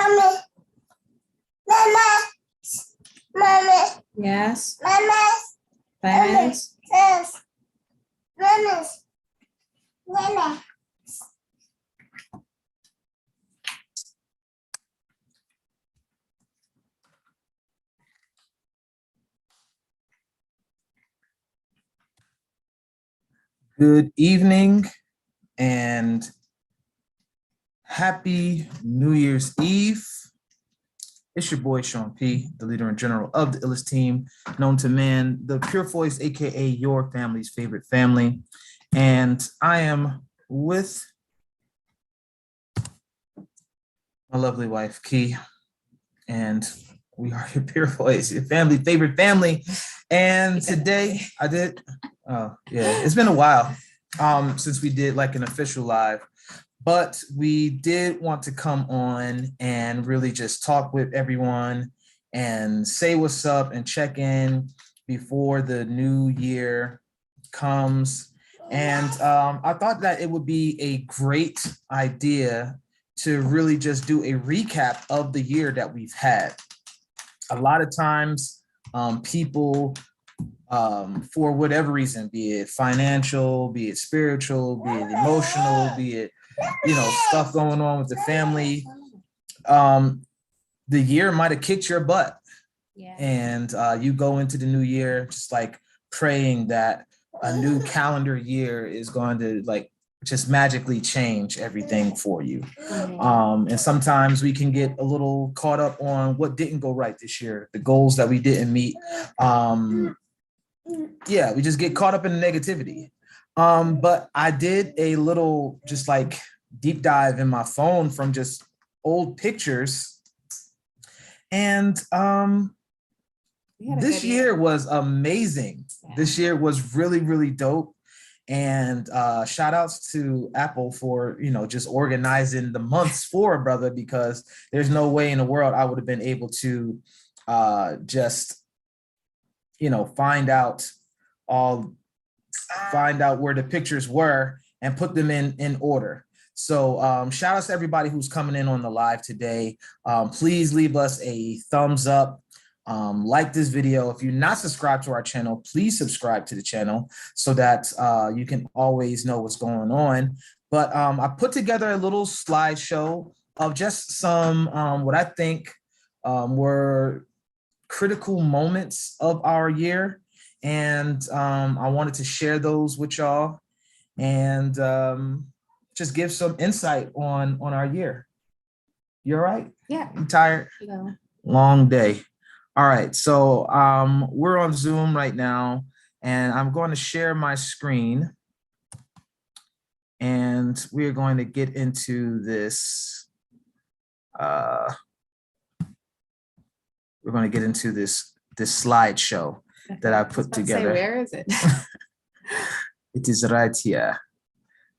Mommy. Mama. Mommy. Yes. Mama. 5 minutes. Yes. Mama. Mama. Good evening and happy New Year's Eve. It's your boy, Sean P., the leader and general of the illest team, known to man, the Purefoys, aka your family's favorite family. And I am with my lovely wife, Key, and we are your Purefoys, your family, favorite family. And today it's been a while since we did like an official live, but we did want to come on and really just talk with everyone and say what's up and check in before the new year comes. And I thought that it would be a great idea to really just do a recap of the year that we've had. A lot of times people, for whatever reason, be it financial, be it spiritual, be it emotional, be it, stuff going on with the family, the year might have kicked your butt. Yeah. And you go into the new year just like praying that a new calendar year is going to like just magically change everything for you. And sometimes we can get a little caught up on what didn't go right this year, the goals that we didn't meet. We just get caught up in the negativity. But I did a little just like deep dive in my phone from just old pictures. And this year was amazing. Yeah. This year was really, really dope. And shout outs to Apple for, just organizing the months for a brother, because there's no way in the world I would have been able to find out where the pictures were and put them in order. So shout outs to everybody who's coming in on the live today. Please leave us a thumbs up. Like this video. If you're not subscribed to our channel, please subscribe to the channel so that you can always know what's going on. But I put together a little slideshow of just some what I think were critical moments of our year. And I wanted to share those with y'all and just give some insight on our year. You all right? Yeah. You tired? No. Long day. All right, so we're on Zoom right now, and I'm going to share my screen, and we're going to get into this. We're going to get into this slideshow that I put together. Where is it? It is right here.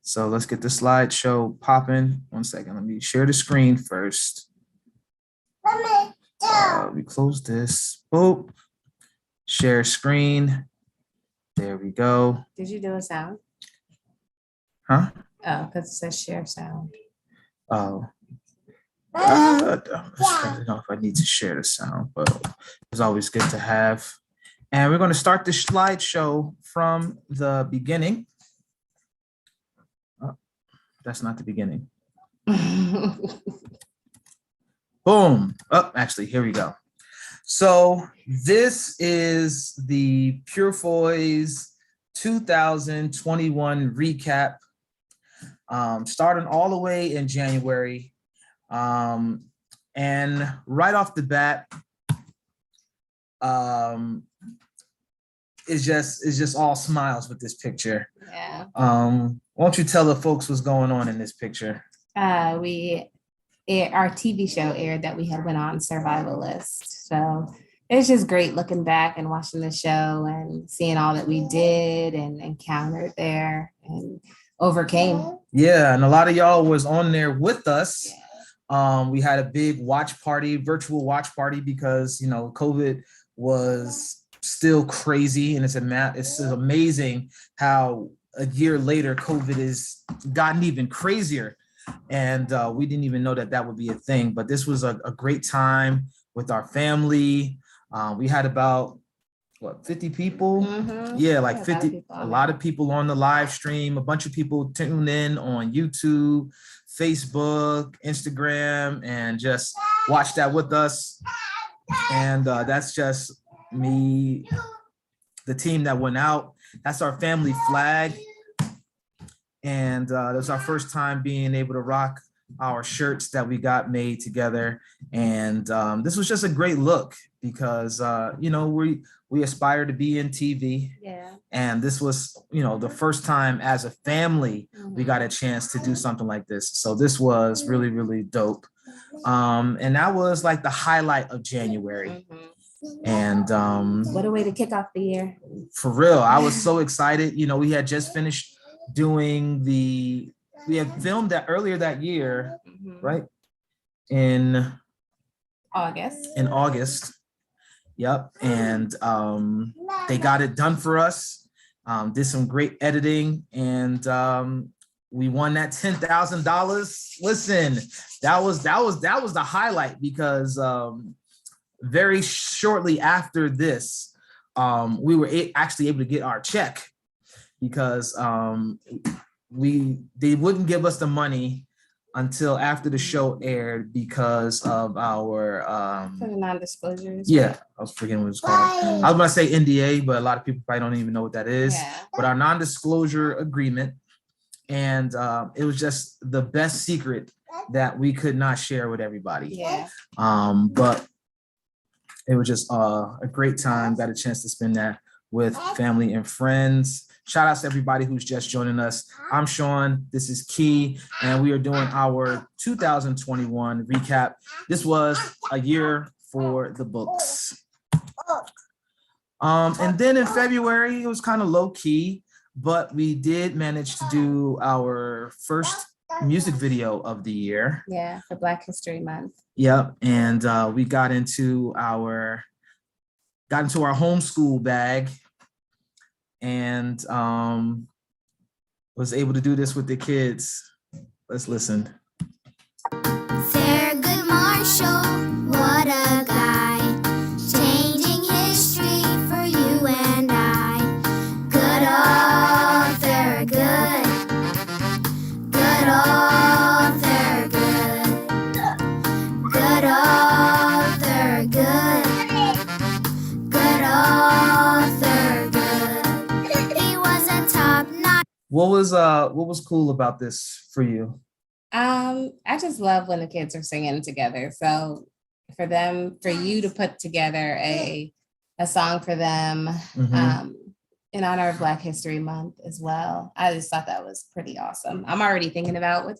So let's get the slideshow popping. 1 second, let me share the screen first. We close this. Oh, share screen. There we go. Did you do a sound? Huh? Oh, because it says share sound. Oh. I don't know if I need to share the sound, but it's always good to have. And we're going to start the slideshow from the beginning. Oh, that's not the beginning. Boom. Oh, actually, here we go. So this is the Purefoys 2021 recap, starting all the way in January. And right off the bat, it's just all smiles with this picture. Yeah. Why don't you tell the folks what's going on in this picture? Our TV show aired that we had went on Survivalist. So it's just great looking back and watching the show and seeing all that we did and encountered there and overcame. Yeah, and a lot of y'all was on there with us. Yeah. We had a big watch party, virtual watch party, because COVID was still crazy, and it's amazing how a year later COVID has gotten even crazier. And we didn't even know that that would be a thing. But this was a great time with our family. We had about 50 people? Yeah, like 50, a lot of people on the live stream, a bunch of people tune in on YouTube, Facebook, Instagram, and just watch that with us. And that's just me, the team that went out. That's our family flag. And that was our first time being able to rock our shirts that we got made together. And this was just a great look because, you know, we aspire to be in TV. Yeah. And this was, you know, the first time as a family, we got a chance to do something like this. So this was really, really dope. And that was like the highlight of January. And what a way to kick off the year. For real, I was so excited. You know, we had just finished doing we had filmed that earlier that year, right? In August. Yep. And they got it done for us, did some great editing, and we won that $10,000. Listen, that was the highlight because very shortly after this, we were actually able to get our check because they wouldn't give us the money until after the show aired because of our for the non-disclosures. Yeah, I was forgetting what it's called. I was gonna say NDA, but a lot of people probably don't even know what that is. Yeah. But our non-disclosure agreement, and it was just the best secret that we could not share with everybody. Yeah. But it was just a great time. Got a chance to spend that with family and friends. Shout out to everybody who's just joining us. I'm Sean, this is Key, and we are doing our 2021 recap. This was a year for the books. And then in February, it was kind of low key, but we did manage to do our first music video of the year. Yeah, for Black History Month. Yep, and we got into our homeschool bag, and was able to do this with the kids. Let's listen. Thurgood Marshall, what a guy, changing history for you and I. Good old Thurgood, good old Thurgood, good old Thurgood, good old Thurgood. He was a top-notch. What was cool about this for you? I just love when the kids are singing together. So for you to put together a song for them in honor of Black History Month as well, I just thought that was pretty awesome. I'm already thinking about what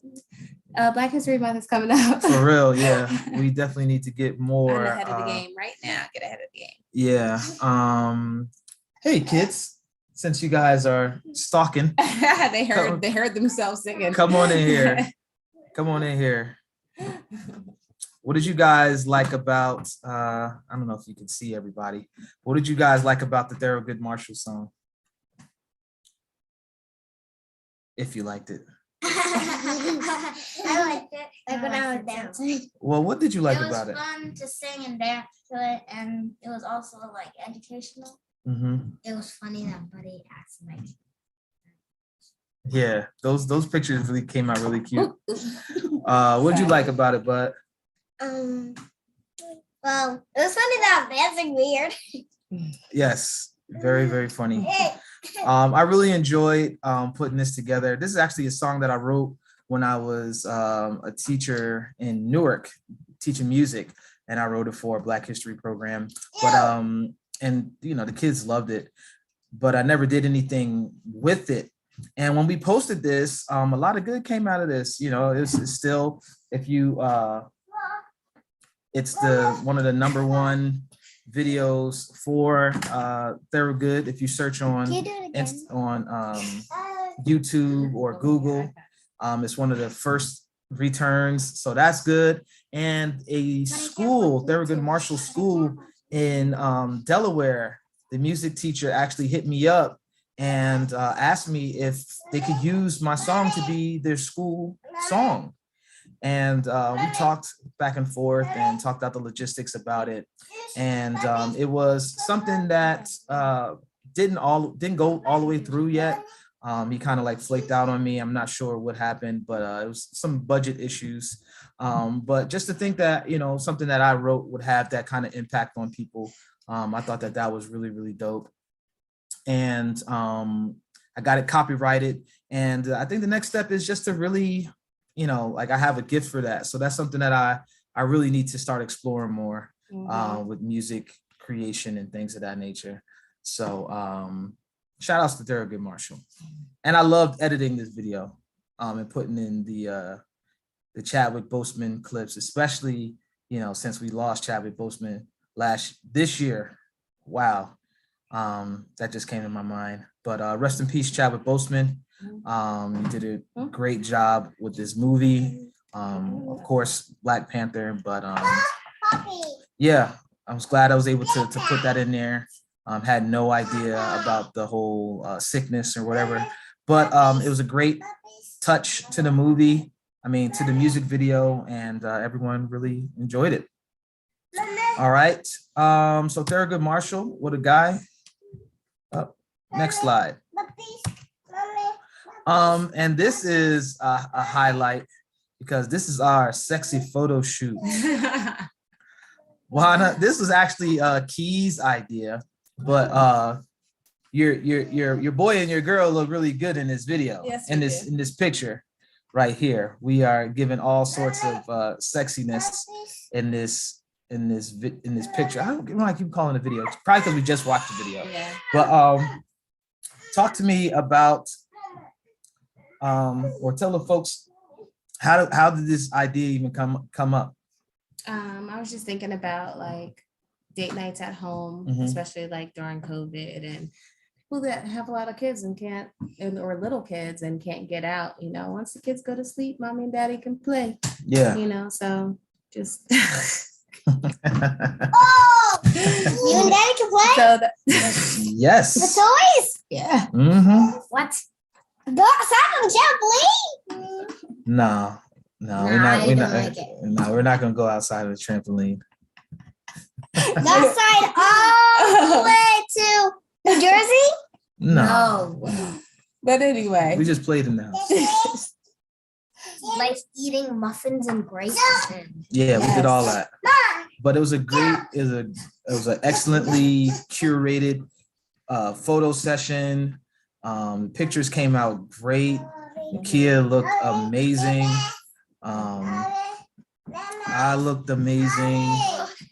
Black History Month is coming up. For real, yeah. We definitely need to get more. I'm ahead of the game right now. Get ahead of the game. Yeah. Hey kids, since you guys are stalking, they heard themselves singing. Come on in here. Come on in here. What did you guys like about, I don't know if you can see everybody. What did you guys like about the Thurgood Marshall song? If you liked it. I liked it. Like when I was dancing. Well, what did you like about it? It was fun to sing and dance to it, and it was also like educational. It was funny that Buddy asked like. Yeah, those pictures really came out really cute. What did you like about it, Bud? Well, it was funny that I was dancing weird. Yes, very, very funny. I really enjoyed putting this together. This is actually a song that I wrote when I was a teacher in Newark, teaching music, and I wrote it for a Black History program. But and you know, the kids loved it, but I never did anything with it. And when we posted this, a lot of good came out of this. You know, it's still, if you, it's one of the #1 videos for Thurgood. If you search on YouTube or Google, it's one of the first returns. So that's good. And a school, Thurgood Marshall School in Delaware, the music teacher actually hit me up and asked me if they could use my song to be their school song. And we talked back and forth and talked out the logistics about it. And it was something that didn't go all the way through yet. He kind of like flaked out on me. I'm not sure what happened, but it was some budget issues. But just to think that, you know, something that I wrote would have that kind of impact on people. I thought that that was really, really dope. And I got it copyrighted. And I think the next step is just to really, you know, like I have a gift for that. So that's something that I really need to start exploring more with music creation and things of that nature. So shout outs to Thurgood Marshall. And I loved editing this video and putting in the Chadwick Boseman clips, especially, you know, since we lost Chadwick Boseman this year. Wow. That just came to my mind. But rest in peace, Chadwick Boseman. You did a great job with this movie. Of course, Black Panther, but yeah, I was glad I was able to put that in there. Had no idea about the whole sickness or whatever, but it was a great touch to the movie. I mean, to the music video, and everyone really enjoyed it. All right. So Thurgood Marshall, what a guy. Next slide. And this is a highlight because this is our sexy photo shoot. Juana, this was actually Key's idea, but your boy and your girl look really good in this video. Yes, in this picture right here. We are given all sorts of sexiness in this picture. I don't know why I keep calling it a video. It's probably because we just watched the video. Yeah. But talk to me about or tell the folks how did this idea even come up? I was just thinking about like date nights at home, especially like during COVID, and people that have a lot of kids and can't, or little kids and can't get out. You know, once the kids go to sleep, mommy and daddy can play. Yeah. You know, so just. Oh, you and daddy can play. So yes. The toys. Yeah. What? Go outside on the trampoline? No, we're not gonna go outside of the trampoline. Outside all the way to New Jersey? No. But anyway, we just played in the house. Like eating muffins and grapes. Yeah, we did all that. But it was an excellently curated photo session. Pictures came out great. Kia looked amazing. I looked amazing.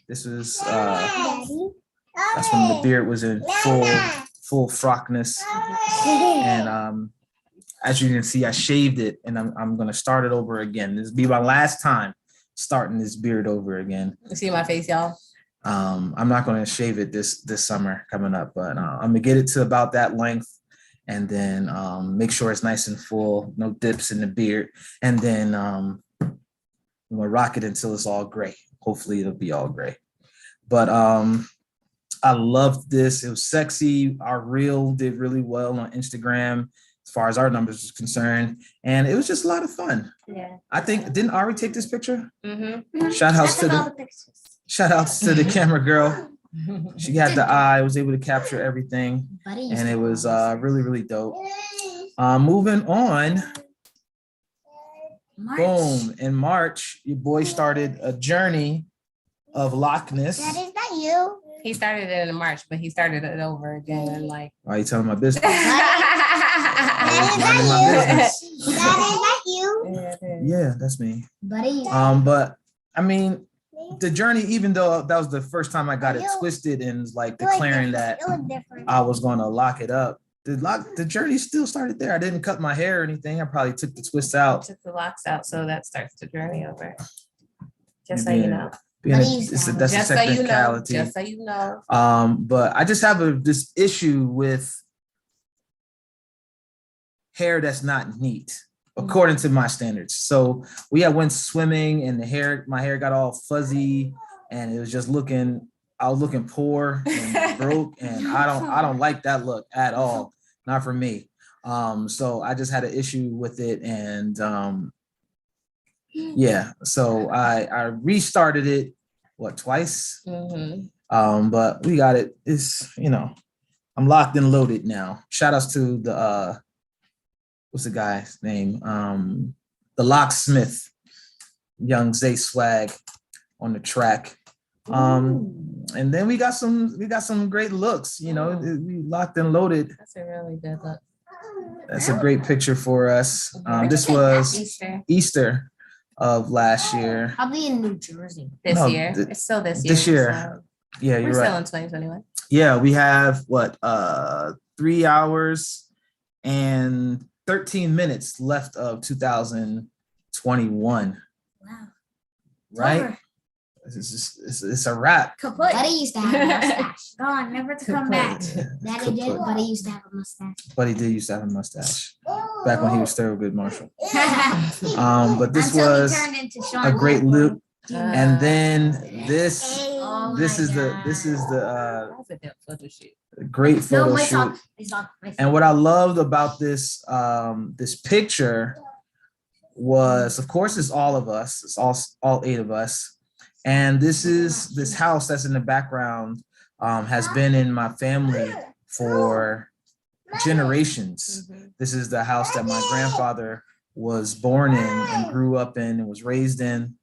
This was that's when the beard was in full frockness. And as you can see, I shaved it, and I'm gonna start it over again. This will be my last time starting this beard over again. You see my face, y'all? I'm not gonna shave it this summer coming up, but I'm gonna get it to about that length, and then make sure it's nice and full, no dips in the beard, and then I'm gonna rock it until it's all gray. Hopefully it'll be all gray. But I loved this. It was sexy. Our reel did really well on Instagram as far as our numbers is concerned, and it was just a lot of fun. Yeah. I think, didn't Ari take this picture? Shout outs to the camera girl. She had the eye, was able to capture everything, and it was really, really dope. Moving on. March. Boom. In March, your boy started a journey of Loch Ness. That is not you. He started it in March, but he started it over again and like. Why are you telling my business? That is not you. Yeah, that's me. Buddy. But I mean, the journey, even though that was the first time I got it twisted and like declaring that I was going to lock it up, the journey still started there. I didn't cut my hair or anything. I probably took the twists out. Took the locks out, so that starts the journey over. Just so you know. That's a technicality. Just so you know. But I just have this issue with hair that's not neat, according to my standards. So went swimming, and my hair got all fuzzy, and it was just I was looking poor and broke, and I don't like that look at all. not for me. So I just had an issue with it, and yeah, so I restarted it twice. But we got it. It's, I'm locked and loaded now. Shout outs to the what's the guy's name? The locksmith, young Zay Swag on the track. And then we got some great looks, we locked and loaded. That's a really good look. That's a great picture for us. This was Easter of last year. I'll be in New Jersey This year. It's still this year. This year. So Yeah, you're we're right. still in 2021. Yeah, we have 3 hours and 13 minutes left of 2021. Wow. Right? Over. It's a wrap. Kaput. Buddy used to have a mustache. Gone, never to come back. Daddy did, but he used to have a mustache. But he did used to have a mustache back when he was Thurgood Marshall. But this Until he was turned into Sean a great Blackmore. loop. And then this Oh this my is God. the That's a good photo shoot. great No, photo my shoot. song. It's not my And what I loved about this this picture was, of course, it's all of us. It's all 8 of us. And this house that's in the background has been in my family for generations. This is the house that my grandfather was born in and grew up in and was raised in.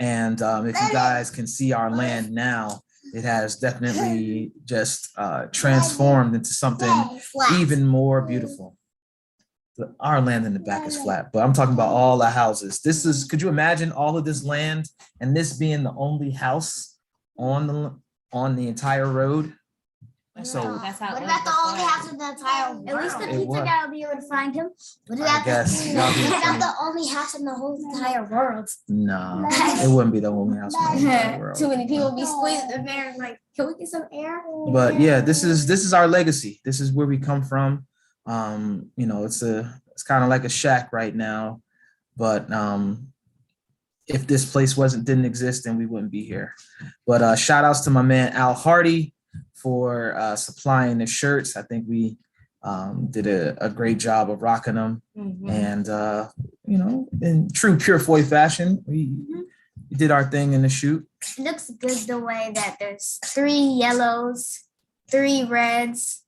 And if you guys can see our land now, it has definitely just transformed into something even more beautiful. Our land in the back is flat, but I'm talking about all the houses. Could you imagine all of this land and this being the only house on the entire road? So That's how What it about the was only before. house in the entire world? At least the It pizza was. guy will be able to find him. What I about guess y'all be what about funny. the only house in the whole entire world? No, it wouldn't be the only house in the entire world. Too many people be squeezed in there. Like, can we get some air? But yeah, this is our legacy. This is where we come from. It's kind of like a shack right now, but if this place didn't exist, then we wouldn't be here. But shout outs to my man Al Hardy for supplying the shirts. I think we did a great job of rocking them. And in true Purefoy fashion, we did our thing in the shoot. It looks good the way that there's 3 yellows, 3 reds,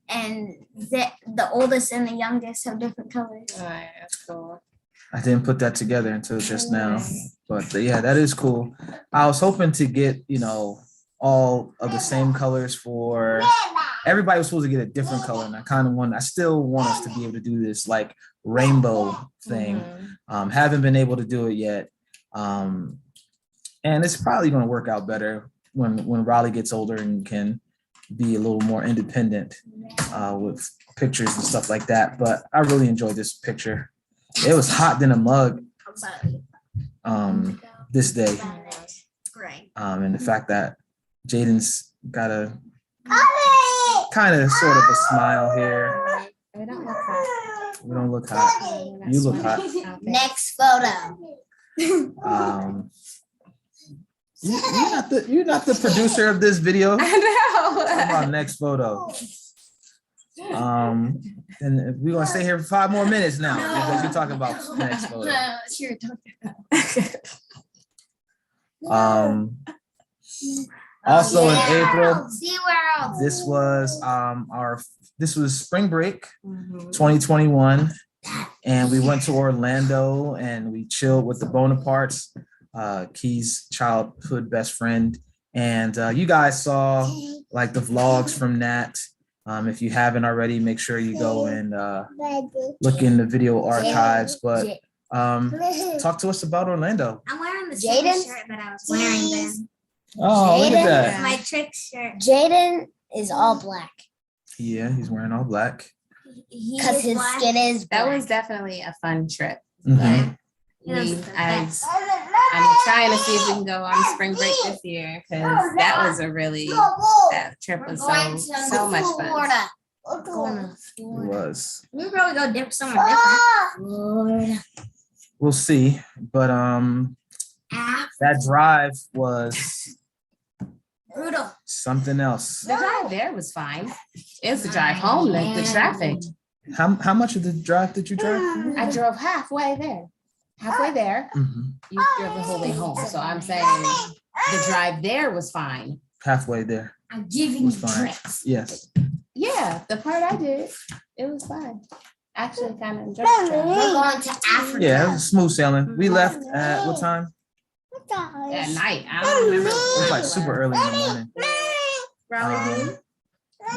and the oldest and the youngest have different colors. All right, that's cool. I didn't put that together until just now, but yeah, that is cool. I was hoping to get, all of the same colors for everybody. Was supposed to get a different color, and I still want us to be able to do this like rainbow thing. Haven't been able to do it yet. And it's probably going to work out better when Raleigh gets older and can be a little more independent with pictures and stuff like that. But I really enjoyed this picture. It was hot than a mug this day. Great. And the fact that Jaden's got a kind of sort of a smile here. We don't look hot. We don't look hot. You look hot. Next photo. You're not the producer of this video. I know. Talk about next photo. And we're gonna stay here for 5 more minutes now because you're talking about next photo. Also in April, SeaWorld. this was spring break 2021, and we went to Orlando and we chilled with the Bonapartes, Key's childhood best friend. And you guys saw like the vlogs from that. If you haven't already, make sure you go and look in the video archives. But talk to us about Orlando. I'm wearing the same Jaden? shirt that I was wearing then. Oh, look at Jaden? that. My trick shirt. Jaden is all black Yeah, he's wearing all black. He because is his black. skin is black. That was definitely a fun trip. Mhm. I'm trying to see if we can go on spring break this year because that trip was so much fun. Florida. It was. We'll probably go somewhere different. Florida. We'll see. But that drive was Brutal. Something else. The drive there was fine. It was the drive home, the traffic. How much of the drive did you drive? I drove halfway there. Halfway there, Mhm. you drove the whole way home. So I'm saying the drive there was fine. Halfway there. I'm giving Was you fine. tricks. Yes. Yeah, the part I did, it was fine. Actually, kind of enjoyed the drive. We're going to Africa. Yeah, it was smooth sailing. We left at what time? At night, I don't remember. It was like super early in the morning. Raleigh did.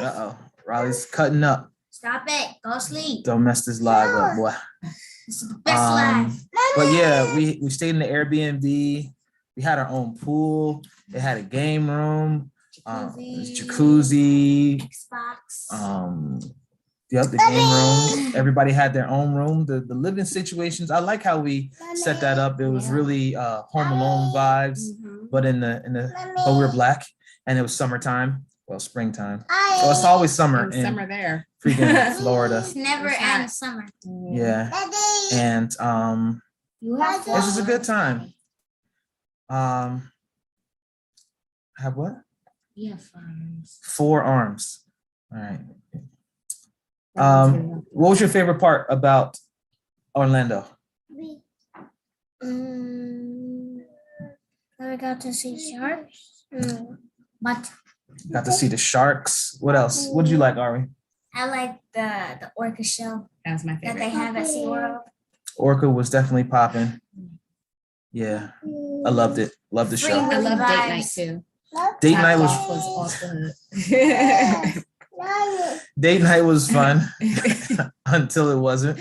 Uh-oh. Riley's cutting up. Stop it. Go sleep. Don't mess this live up, boy. This is the best life. But yeah, we stayed in the Airbnb. We had our own pool. It had a game room. It was jacuzzi. Xbox. The game room. Everybody had their own room. The living situations. I like how we set that up. It was really Home Alone vibes, but but we're black and it was summertime. Well, springtime. So it's always summer in Summer there. freaking Florida. It's never end summer. Yeah. And You have this was a good time. Have what? Yeah, fine. 4 arms. All right. What was your favorite part about Orlando? I got to see sharks. But Got to see the sharks. What else? What did you like, Ari? I like the orca show That was my that they favorite. have at SeaWorld. Orca was definitely popping. Yeah, I loved it. Loved the show. I love date Vibes. night too. Date night was off the hook. date night was fun until it wasn't.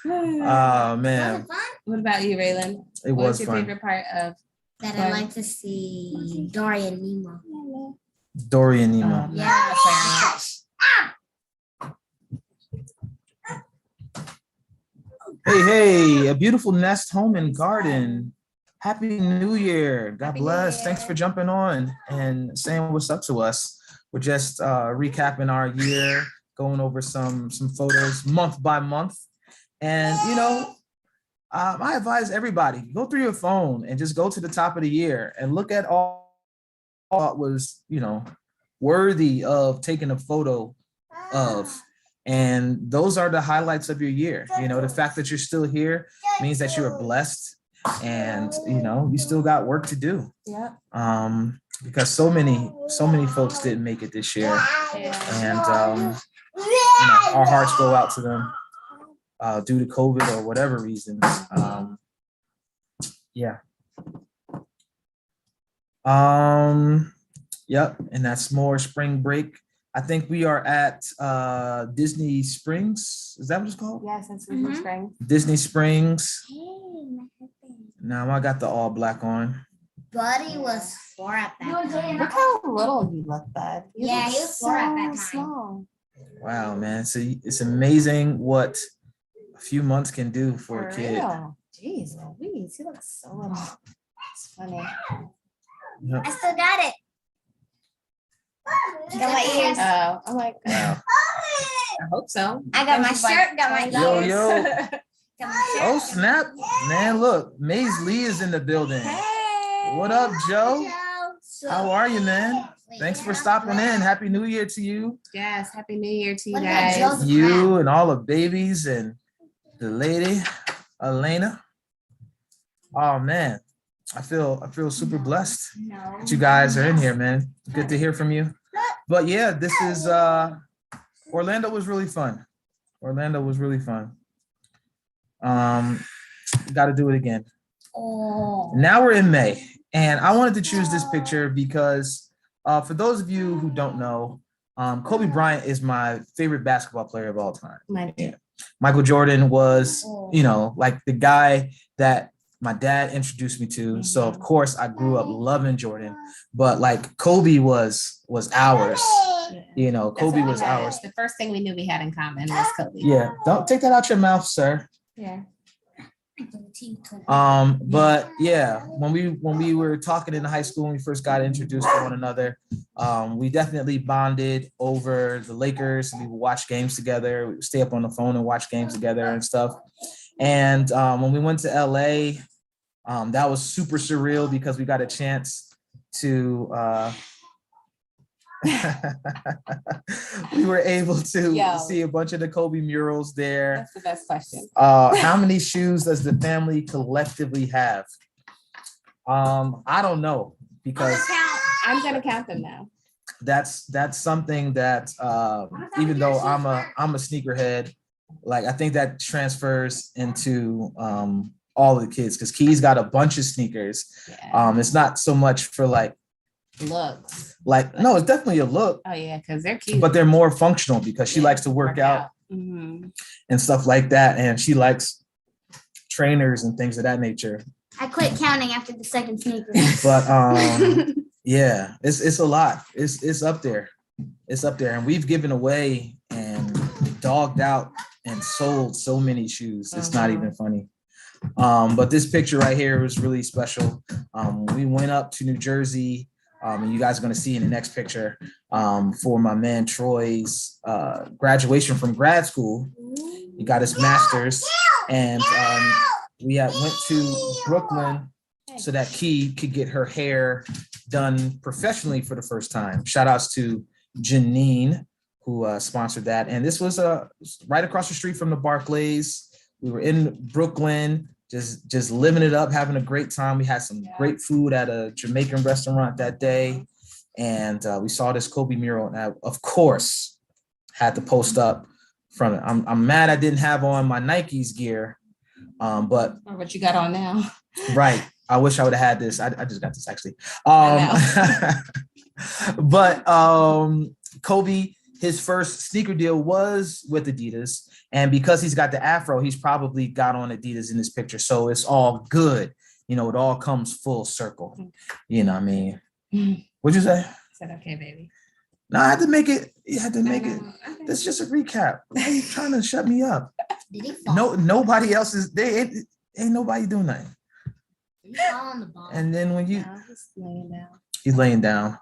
Oh man, What about you, Raylan? it What was was your fun. favorite part of that I like to see Dory and Nemo. Dory and Nemo. Yeah, Hey, a beautiful nest, home, and garden. Happy New Year. God Happy New bless. Thanks Year. for jumping on and saying what's up to us. We're just recapping our year, going over some photos month by month. And, I advise everybody, go through your phone and just go to the top of the year and look at all that was, worthy of taking a photo of. And those are the highlights of your year. The fact that you're still here means that you are blessed and, you still got work to do. Yeah. Because so many folks didn't make it this year. And, our hearts go out to them due to COVID or whatever reasons. Yeah. Yep. And that's more spring break. I think we are at Disney Springs. Is that what it's called? Yes, that's Disney Mhm. Springs. Disney Springs. Now I got the all black on. Buddy was 4 at that time. Look how little he looked, bud. Yeah, he was 4 at that time. Small. Wow, man. So it's amazing what a few months can do for a kid. real. Jeez Louise, he looks so little. It's funny. Yep. I still got it. Got my ears. Oh, I'm like, Wow. I hope so. I got my This is like shirt, got my 20 Yo, years. yo. Got my shirt. Oh, snap. Man, look. Maze Lee is in the building. What up, Joe? How are you, man? Thanks for stopping in. Happy New Year to you. Yes, Happy New Year to you What about guys. Joseph? You and all the babies and the lady, Elena. Oh, man. I feel super blessed that you guys are in here, man. Good to hear from you. But yeah, this is Orlando was really fun. Orlando was really fun. Got to do it again. Oh. Now we're in May, and I wanted to choose this picture because for those of you who don't know, Kobe Bryant is my favorite basketball player of all time. My Michael Jordan was, like the guy that my dad introduced me to. So of course I grew up loving Jordan, but like Kobe was ours. Kobe was ours. The first thing we knew we had in common was Kobe. Yeah, don't take that out your mouth, sir. Yeah. But yeah, when we were talking in high school, when we first got introduced to one another, we definitely bonded over the Lakers. We would watch games together. We would stay up on the phone and watch games together and stuff. And when we went to LA, That was super surreal because we got a chance to we were able to see a bunch of the Kobe murals there. That's the best question. How many shoes does the family collectively have? I don't know, because I'm gonna count them now. that's something that even though I'm a sneakerhead, like I think that transfers into all of the kids, because Key's got a bunch of sneakers. Yeah. It's not so much for like Looks. like, no, it's definitely a look, Oh yeah, because they're cute. but they're more functional because she likes to work out Mhm. and stuff like that, and she likes trainers and things of that nature. I quit counting after the second sneaker. But yeah, it's a lot. It's up there. It's up there, and we've given away and dogged out and sold so many shoes. It's not even funny. But this picture right here was really special. We went up to New Jersey, and you guys are going to see in the next picture, for my man Troy's graduation from grad school. He got his master's, and we went to Brooklyn so that Key could get her hair done professionally for the first time. Shout outs to Janine, who sponsored that. And this was right across the street from the Barclays. We were in Brooklyn, just living it up, having a great time. We had some great food at a Jamaican restaurant that day. And we saw this Kobe mural, and I, of course, had to post up from it. I'm mad I didn't have on my Nikes gear, but Or what you got on now. right. I wish I would have had this. I just got this actually. But Kobe, his first sneaker deal was with Adidas. And because he's got the afro, he's probably got on Adidas in this picture. So it's all good. You know, it all comes full circle. You know what I mean? What'd you say? I said, okay, baby. No, I had to make it. You had to make it. That's just a recap. Why are you trying to shut me up? Did he fall? No, nobody else is. Ain't nobody doing nothing. Did he fall on the ball? And then when you, No, he's laying down. he's laying down.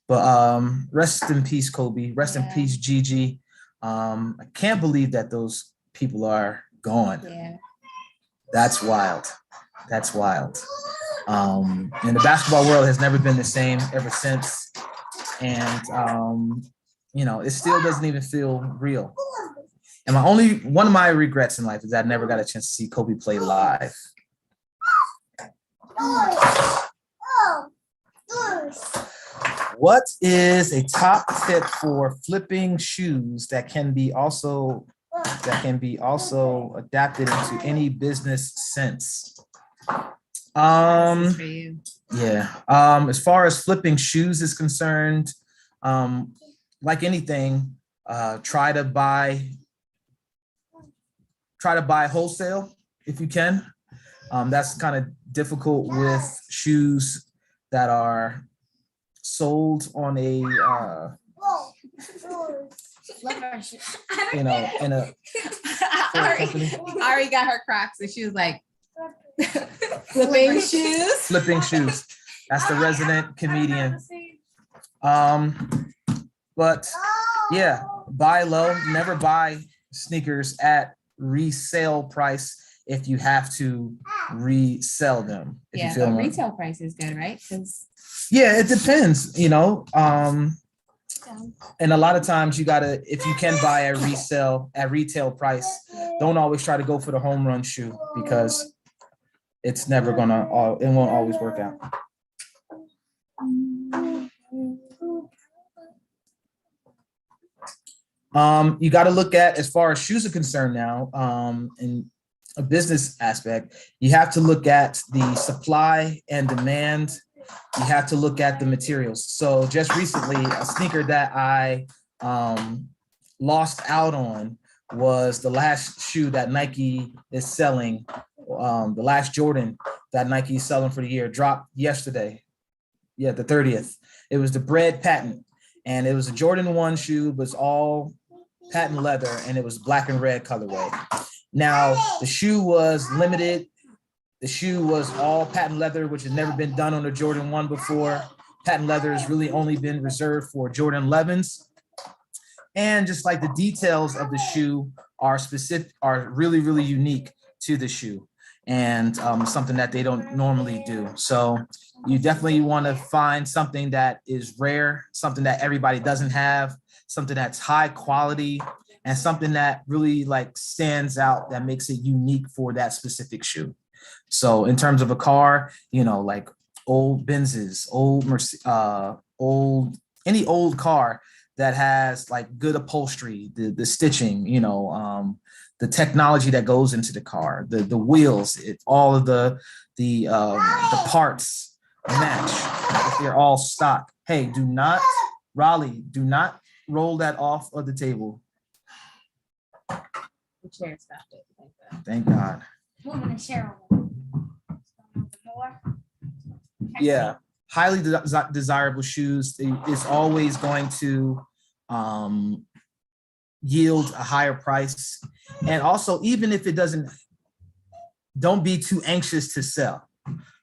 But rest in peace, Kobe. Rest in Yeah. peace, Gigi. I can't believe that those people are gone. Yeah. That's wild. That's wild. And the basketball world has never been the same ever since. And you know, it still doesn't even feel real. And one of my regrets in life is that I never got a chance to see Kobe play live. What is a top tip for flipping shoes that can be also adapted into any business sense? This is for you. Yeah. As far as flipping shoes is concerned, like anything, try to buy wholesale if you can. That's kind of difficult with shoes that are sold on a in a company. Ari got her Crocs and she was like, flipping shoes. Flipping shoes. That's the resident comedian. But yeah, buy low. Never buy sneakers at resale price if you have to resell them. If Yeah, you feel but me. retail price is good, right? Because Yeah, it depends, you know. And a lot of times you gotta, if you can buy at retail price, don't always try to go for the home run shoe, because it's never gonna, it won't always work out. You got to look at, as far as shoes are concerned now, in a business aspect, you have to look at the supply and demand. You have to look at the materials. So just recently, a sneaker that I lost out on was the last shoe that Nike is selling. The last Jordan that Nike is selling for the year dropped yesterday. Yeah, the 30th. It was the Bread patent, and it was a Jordan 1 shoe, but it's all patent leather, and it was black and red colorway. Now, the shoe was limited. The shoe was all patent leather, which has never been done on a Jordan 1 before. Patent leather has really only been reserved for Jordan 11s. And just like the details of the shoe are really, really unique to the shoe. and something that they don't normally do. So you definitely want to find something that is rare, something that everybody doesn't have, something that's high quality, and something that really like stands out, that makes it unique for that specific shoe. So in terms of a car, like old Benzes, any old car that has like good upholstery, the stitching, the technology that goes into the car, the wheels, all of the parts match. If they're all stock. Hey, Raleigh, do not roll that off of the table. The chair stopped it. Thank God. Moving the chair. Yeah, highly desirable shoes. It's always going to yield a higher price. And also, even if it doesn't, don't be too anxious to sell.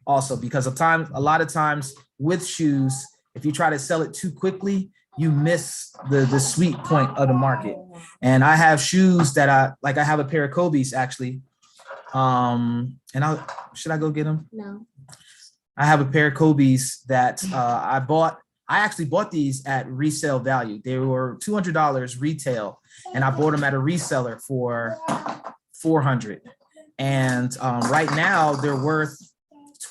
Also, because a lot of times with shoes, if you try to sell it too quickly, you miss the sweet point of the market. And I have shoes that I have a pair of Kobe's actually. And should I go get them? No. I have a pair of Kobe's that I bought. I actually bought these at resale value. They were $200 retail, and I bought them at a reseller for $400. And right now they're worth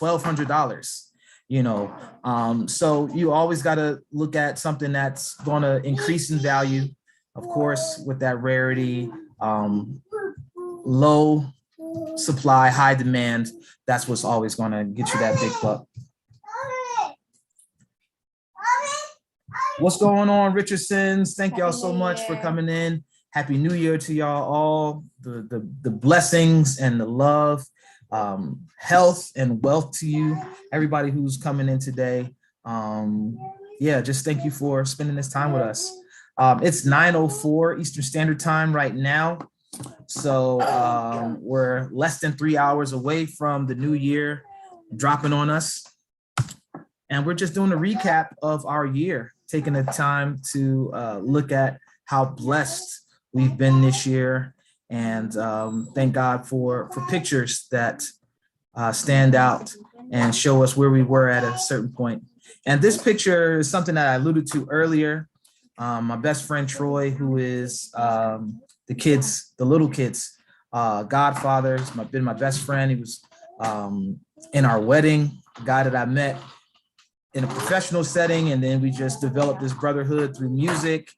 $1,200. So you always got to look at something that's going to increase in value, of course, with that rarity, low supply, high demand. That's what's always going to get you that big buck. What's going on, Richardsons? Thank y'all so much for coming in. Happy New Year to y'all all. The blessings and the love, health and wealth to you, everybody who's coming in today. Just thank you for spending this time with us. It's 9:04 Eastern Standard Time right now. So we're less than 3 hours away from the new year dropping on us. And we're just doing a recap of our year, taking the time to look at how blessed we've been this year. And thank God for pictures that stand out and show us where we were at a certain point. And this picture is something that I alluded to earlier. My best friend, Troy, who is the little kids, godfather, been my best friend. He was in our wedding, a guy that I met in a professional setting. And then we just developed this brotherhood through music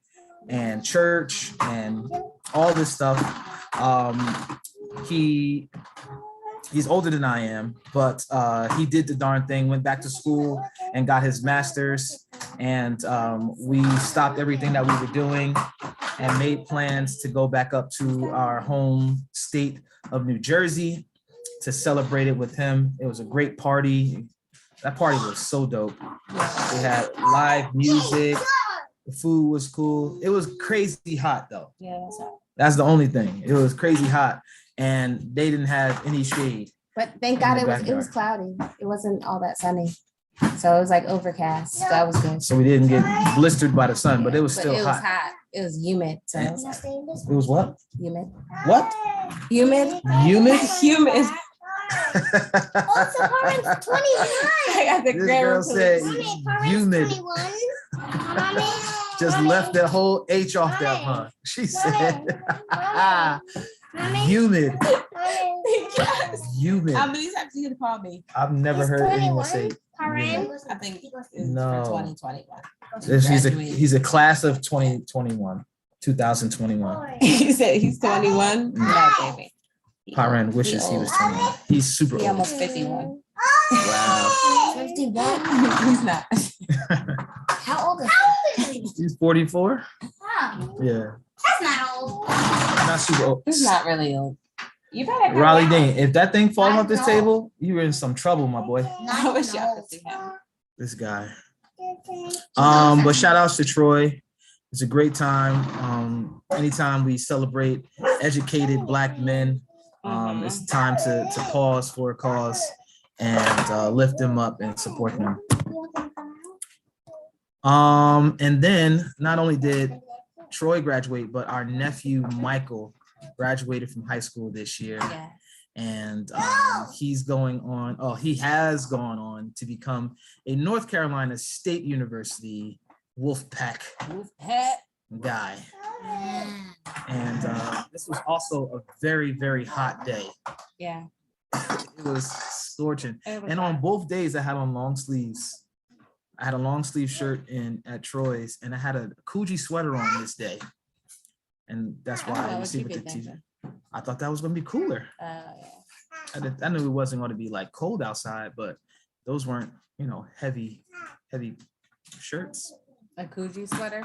and church and all this stuff. He's older than I am, but he did the darn thing, went back to school and got his master's. And we stopped everything that we were doing and made plans to go back up to our home state of New Jersey to celebrate it with him. It was a great party. That party was so dope. We had live music. The food was cool. It was crazy hot though. Yeah, that's hot. That's the only thing. It was crazy hot, and they didn't have any shade. But thank God it was cloudy. It wasn't all that sunny. So it was like overcast. That was good. So we didn't get blistered by the sun, but it was still it was hot. hot. It was humid. So it was what? Humid. What? Humid. Humid? Humid. Also, Carmen's 21. I got the This girl said humid. Just left that whole H off that one. She said humid. Humid. How many times you call me? I've never heard anyone say Karen? I think it's No. for 2021. He's a class of 2021. He said he's 21. No, baby. Karen wishes he was 21. He's super He old. almost 51. Wow. 51. He's not. How old is he? He's 44. Oh, Yeah. that's not old. Not super old. He's not really old. You better Raleigh Dean, if that thing falls off this table, you're in some trouble, my boy. I wish y'all could see him. This guy. But shout outs to Troy. It's a great time. Anytime we celebrate educated Black men, it's time to pause for a cause and lift them up and support them. And then not only did Troy graduate, but our nephew Michael graduated from high school this year. Yeah. and he has gone on to become a North Carolina State University Wolfpack guy. And this was also a very, very hot day. Yeah. It was scorching. It was And on hot. both days, I had on long sleeves. I had a long sleeve shirt at Troy's, and I had a Coogee sweater on this day. And that's why you see with the t-shirt. I thought that was going to be cooler. I knew it wasn't going to be like cold outside, but those weren't, heavy shirts. A Coogee sweater.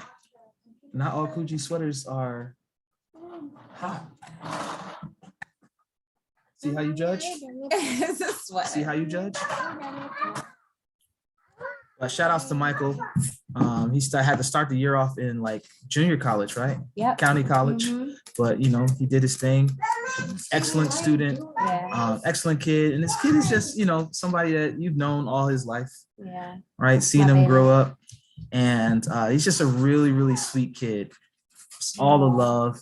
Not all Coogee sweaters are hot. See how you judge? It's a sweater. See how you judge? But shout outs to Michael. He had to start the year off in like junior college, right? Yeah. County college. Mhm. But he did his thing. Excellent student, Yeah. excellent kid. And this kid is just, somebody that you've known all his life, Yeah. right? Seen My him baby. grow up. And he's just a really, really sweet kid. Just all the love,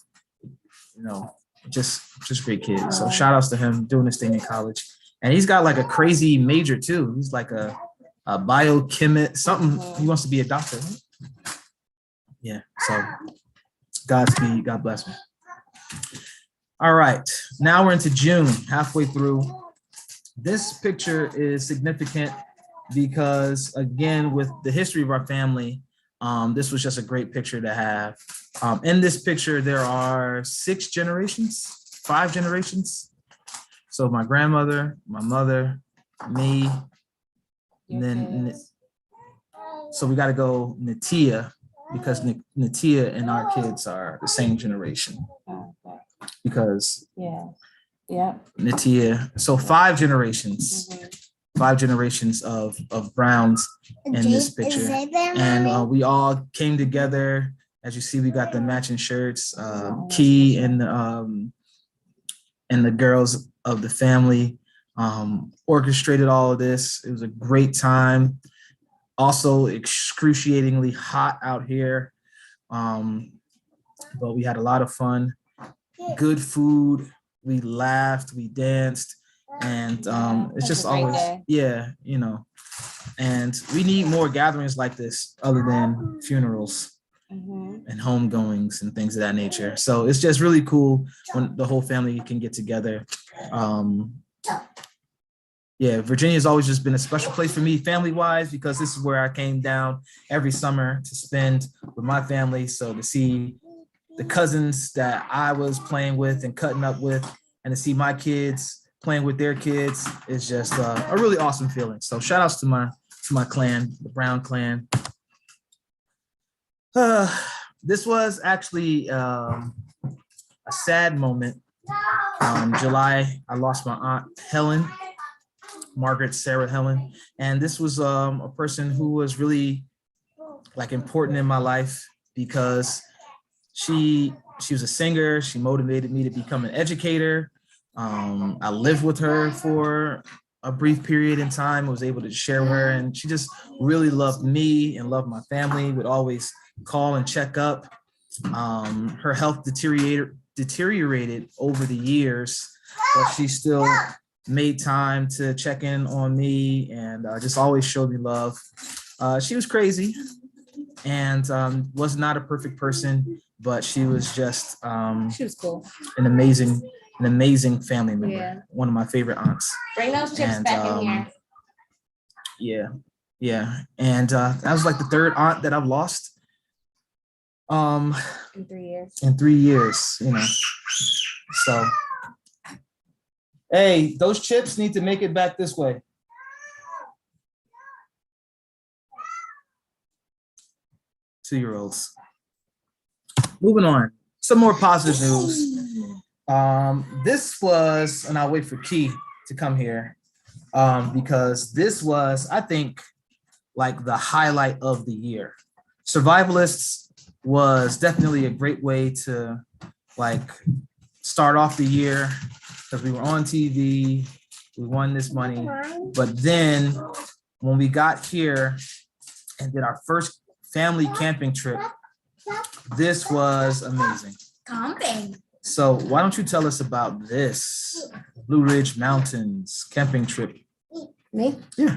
just great kid. So shout outs to him doing his thing in college. And he's got like a crazy major too. He's like a biochemist, something. He wants to be a doctor. Right? Yeah. So Godspeed. God bless him. All right. Now we're into June, halfway through. This picture is significant because, again, with the history of our family, this was just a great picture to have. In this picture, there are 5 generations. So my grandmother, my mother, me, and then so we got to go Natia, because Natia and our kids are the same generation. Because Natia, so 5 generations. 5 generations of Browns in this picture. And we all came together. As you see, we got the matching shirts. Key and the girls of the family orchestrated all of this. It was a great time. Also excruciatingly hot out here. But we had a lot of fun. Good food. We laughed, we danced. And it's just always, and we need more gatherings like this other than funerals and homegoings and things of that nature. So it's just really cool when the whole family can get together. Virginia's always just been a special place for me family-wise, because this is where I came down every summer to spend with my family. So to see the cousins that I was playing with and cutting up with, and to see my kids playing with their kids is just a really awesome feeling. So shout outs to my clan, the Brown clan. This was actually a sad moment. July, I lost my aunt Helen, Margaret Sarah Helen, and this was a person who was really like important in my life, because she was a singer. She motivated me to become an educator. I lived with her for a brief period in time. I was able to share with her, and she just really loved me and loved my family, would always call and check up. Her health deteriorated over the years, but she still made time to check in on me and just always showed me love. She was crazy and was not a perfect person, but she was just She was cool. an amazing family member. Yeah. One of my favorite aunts. Bring those chips back in here. Yeah. And that was like the 3rd aunt that I've lost. In 3 years. In 3 years, So, hey, those chips need to make it back this way. Two-year-olds. Moving on. Some more positive news. This was, and I'll wait for Key to come here, because this was, I think, like the highlight of the year. Survivalists was definitely a great way to like start off the year, because we were on TV, we won this money, but then when we got here and did our first family camping trip, this was amazing. Camping. So why don't you tell us about this Blue Ridge Mountains camping trip? Me? Yeah.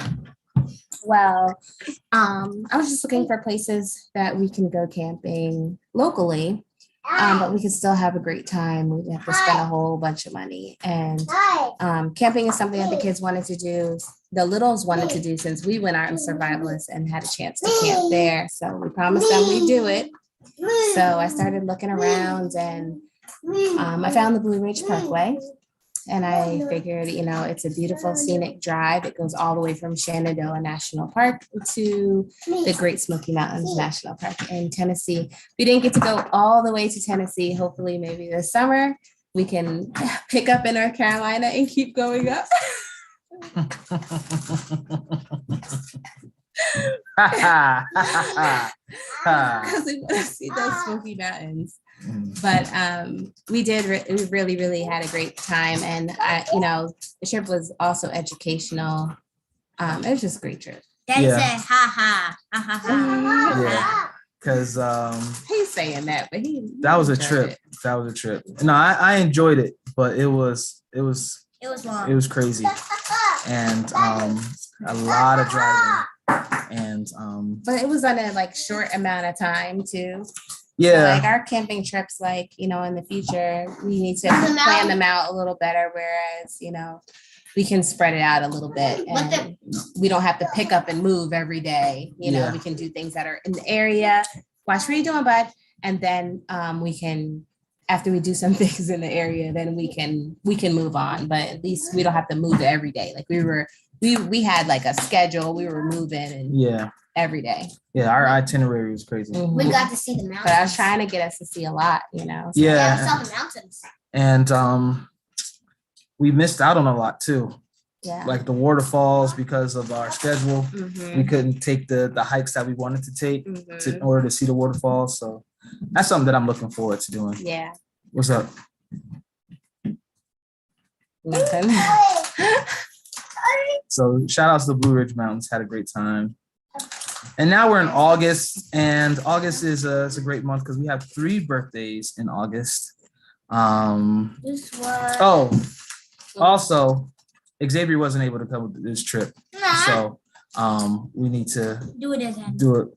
Well, I was just looking for places that we can go camping locally, but we can still have a great time. We didn't have to spend a whole bunch of money. And camping is something that the kids wanted to do. The littles wanted to do since we went out in survivalist and had a chance to camp there. So we promised them we'd do it. So I started looking around and I found the Blue Ridge Parkway. And I figured, you know, it's a beautiful scenic drive. It goes all the way from Shenandoah National Park to the Great Smoky Mountains National Park in Tennessee. We didn't get to go all the way to Tennessee. Hopefully, maybe this summer we can pick up in North Carolina and keep going up. Because we want to see those Smoky Mountains. But we really had a great time. And the trip was also educational. It was just a great trip. Daddy Yeah. said, ha ha. Yeah. Because He's saying that, but that was a enjoyed trip. it. That was a trip. No, I enjoyed it, but it was It was long. it was crazy. And a lot of driving. And But it was on a short amount of time too. yeah. Like our camping trips, in the future, we need to plan them out a little better. Whereas, we can spread it out a little bit and we don't have to pick up and move every day. Yeah. We can do things that are in the area. Watch what you're doing, bud. And then we can, after we do some things in the area, then we can move on. But at least we don't have to move every day. Like we had a schedule. We were moving and every day. Yeah, our itinerary was crazy. Mhm. We got to see the mountains. But I was trying to get us to see a lot, so. Yeah, we Yeah. saw the mountains. And we missed out on a lot too. Yeah. Like the waterfalls because of our schedule. Mhm. We couldn't take the hikes that we wanted to take Mhm. in order to see the waterfalls. So that's something that I'm looking forward to doing. Yeah. What's up? Nothing. So shout out to the Blue Ridge Mountains. Had a great time. And now we're in August, and August is a great month because we have 3 birthdays in August. This was. Oh, also, Xavier wasn't able to come with this trip, so we need to Do it again. do it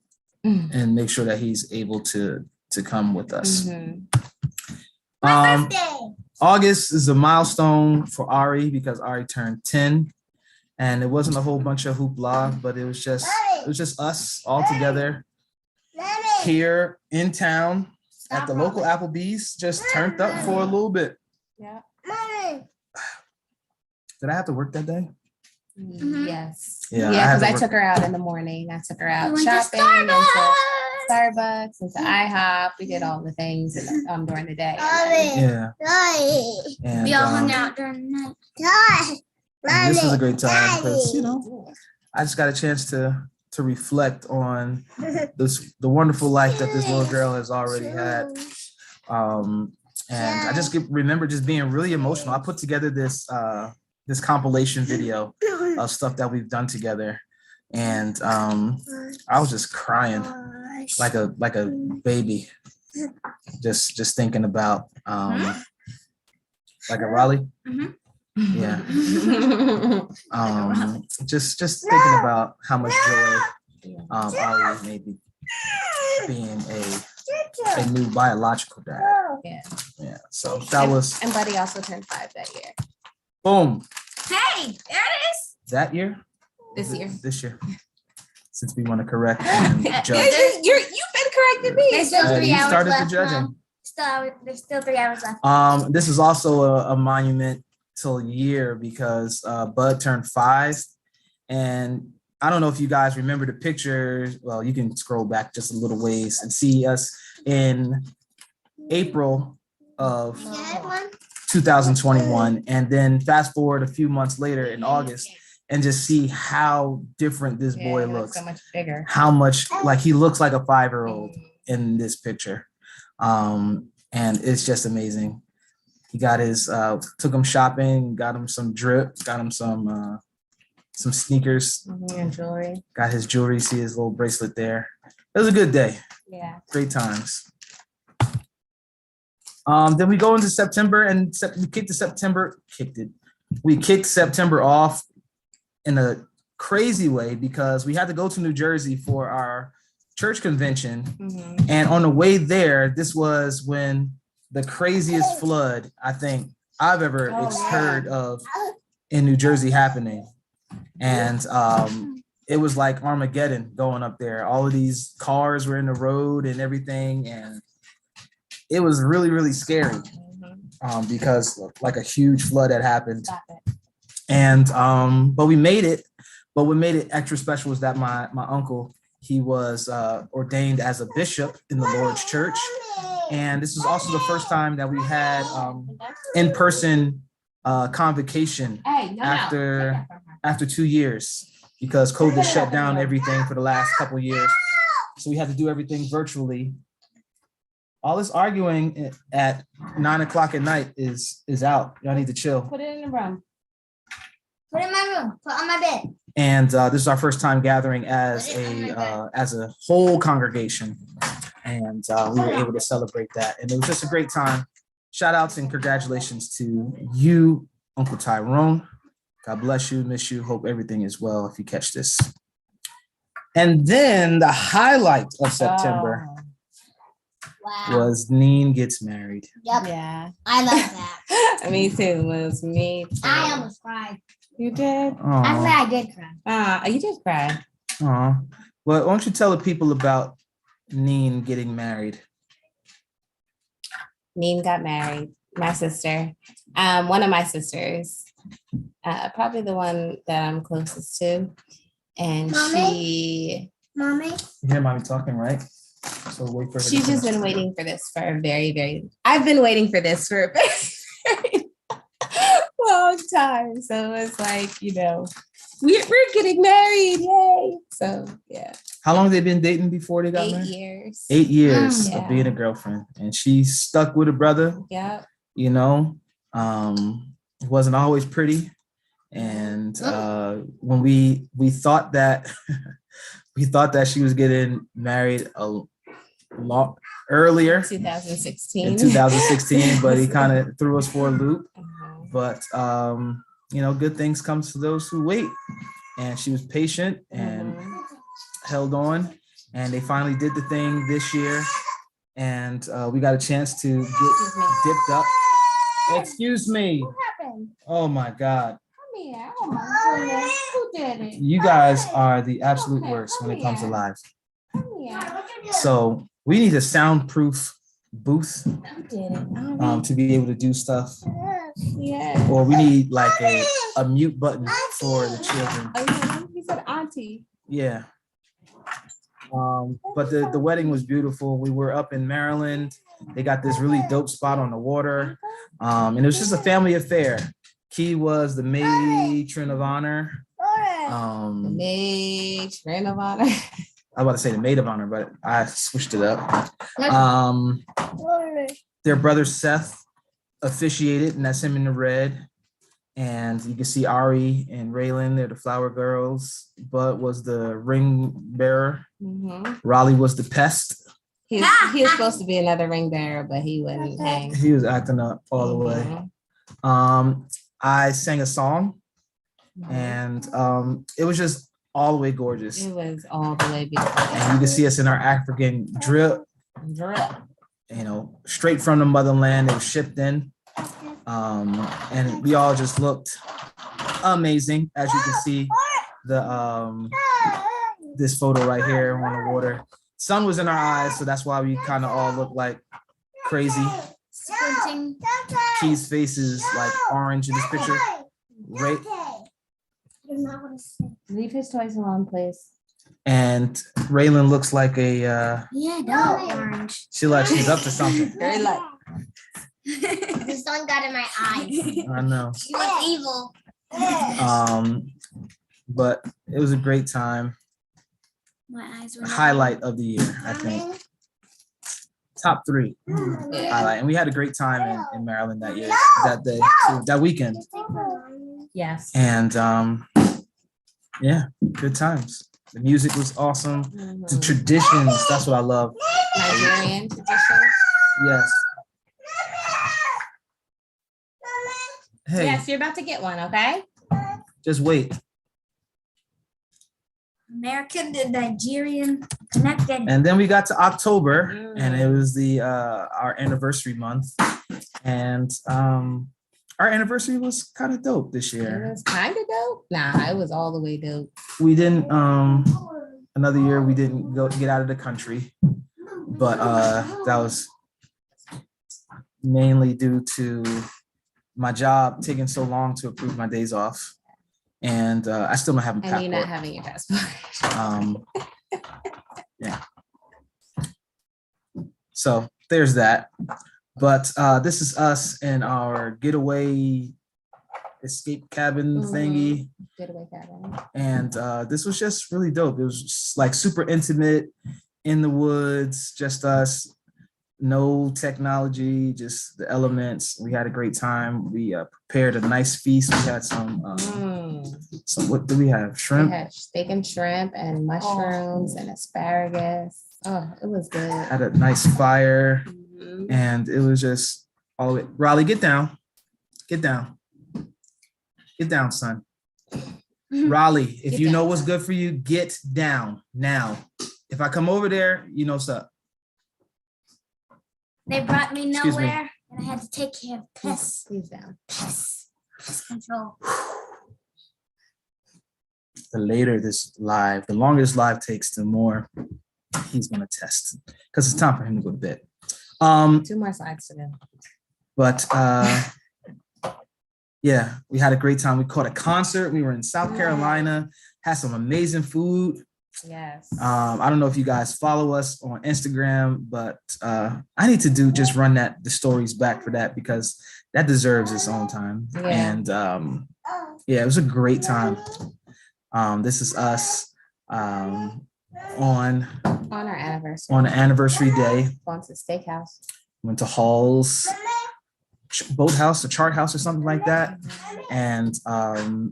and make sure that he's able to come with us. Mhm. Birthday. August is a milestone for Ari because Ari turned 10, and it wasn't a whole bunch of hoopla, but it was just us all together here in town at the local Applebee's, just turned up for a little bit. Yeah. Did I have to work that day? Mhm. Yes. Yeah, Yeah, I had because to I work- took her out in the morning. I took her We out went to shopping into Starbucks. Starbucks, into IHOP. We did all the things during the day. Yeah. And, We all hung out during the night. and this was a great time because I just got a chance to reflect on the wonderful life that this little girl has already had. And I just remember just being really emotional. I put together this compilation video of stuff that we've done together, and I was just crying like a baby, just thinking about like a Raleigh. Mhm. Yeah. Just thinking about how much joy Ali may be being a new biological dad. Yeah. So that was And Buddy also turned 5 that year. boom. Hey, there it is. That year? This year. This year. Since we want to correct and Yeah, judge. you've been correcting me. There's still 3 you hours started the left. judging. There's still 3 hours left. This is also a monumental year because Bud turned 5, and I don't know if you guys remember the pictures. Well, you can scroll back just a little ways and see us in April of 2021, and then fast forward a few months later in August and just see how different this boy he looks. so much bigger. How much like he looks like a 5-year-old in this picture. And it's just amazing. He got his took him shopping, got him some drip, got him some sneakers, And jewelry. got his jewelry, see his little bracelet there. It was a good day. Yeah. Great times. Then we go into September, and we kicked September off in a crazy way because we had to go to New Jersey for our church convention. Mhm. And on the way there, this was when the craziest flood I think I've ever heard of in New Jersey happening. And it was like Armageddon going up there. All of these cars were in the road and everything. And it was really, really scary because like a huge flood had happened. Stop it. And but we made it. But what made it extra special was that my uncle, he was ordained as a bishop in the Lord's Church. And this was also the first time that we had in-person convocation after 2 years because COVID shut down everything for the last couple of years. So we had to do everything virtually. All this arguing at 9 o'clock at night is out. Y'all need to chill. Put it in the room. Put it in my room. Put it on my bed. And this is our first time gathering as a whole congregation. And we were able to celebrate that. And it was just a great time. Shout outs and congratulations to you, Uncle Tyrone. God bless you, miss you. Hope everything is well if you catch this. And then the highlight of September was Neen gets married. Yep. Yeah. I love that. Me too. It was me too. I almost cried. You did? Actually, I did cry. You did cry. Well, why don't you tell the people about Neen getting married? Neen got married. My sister. One of my sisters. Probably the one that I'm closest to. And Mommy? Mommy? You hear mommy talking, right? So wait for her. She's just been waiting for this for a I've been waiting for this for a very long time. So it's like, we're getting married. Yay. So yeah. How long have they been dating before they got 8 married? years. 8 years Yeah. of being a girlfriend. And she stuck with her brother. Yeah. It wasn't always pretty. And when we thought that she was getting married a lot earlier 2016. in 2016, but he kind of threw us for a loop. But good things comes to those who wait. And she was patient and held on, and they finally did the thing this year. And we got a chance to get dipped up. Excuse me. What happened? Oh my God. Come here. Oh my goodness. Who did it? You guys are the absolute worst when it comes to live. Come here. So we need a soundproof booth Who did it? to be able to do stuff. Yeah. Or we need like a mute button for the children. Oh, yeah. He said auntie. Yeah. But the wedding was beautiful. We were up in Maryland. They got this really dope spot on the water. And it was just a family affair. Key was the matron of honor. Matron of honor. I was about to say the maid of honor, but I switched it up. Their brother Seth officiated, and that's him in the red. And you can see Ari and Raylan, they're the flower girls. Bud was the ring bearer. Raleigh was the pest. He was supposed to be another ring bearer, but he wouldn't hang. He was acting up all the way. I sang a song, and it was just all the way gorgeous. It was all the way beautiful. And you can see us in our African drip, straight from the motherland. It was shipped in. And we all just looked amazing, as you can see this photo right here on the water. Sun was in our eyes, so that's why we kind of all look like crazy. Key's face is like orange in this picture. Right. Leave his toys alone, please. And Raylan looks like Orange. she's up to something. Very light. The sun got in my eyes. I know. She was evil. But it was a great time. My eyes were Highlight of the year, I think. Top 3 highlight. And we had a great time in Maryland that year, that day, that weekend. Yes. And good times. The music was awesome. The traditions, that's what I love. Nigerian tradition. Yes. Hey, Yes, you're about to get one, okay? just wait. American and Nigerian connected. And then we got to October, and it was our anniversary month. And our anniversary was kind of dope this It year. was kind of dope. Nah, it was all the way dope. We didn't another year we didn't get out of the country, but that was mainly due to my job taking so long to approve my days off. And I still don't have a And you're not passport. having your passport. Yeah. So there's that. But this is us in our getaway escape cabin thingy. Getaway cabin. And this was just really dope. It was just like super intimate in the woods, just us, no technology, just the elements. We had a great time. We prepared a nice feast. We had some, what do we have? We Shrimp. had steak and shrimp and mushrooms and asparagus. Oh, it was good. Had a nice fire. Mhm. And it was just all it. Raleigh, get down. Get down. Get down, son. Raleigh, if Get you down, know what's son. good for you, get down now. If I come over there, you know what's up. They brought me Excuse me. nowhere, and I had to take care of pests. Please down. Pest control. The later this live, the longer this live takes, the more he's gonna test. Because it's time for him to go to bed. 2 more slides to go. But yeah, we had a great time. We caught a concert. We were in South Carolina, had some amazing food. Yes. I don't know if you guys follow us on Instagram, but I need to just run the stories back for that because that deserves its own time. Yeah. And yeah, it was a great time. This is us on our anniversary. on the anniversary day. Gone to steakhouse. Went to Hall's Boathouse or Chart House or something like that. And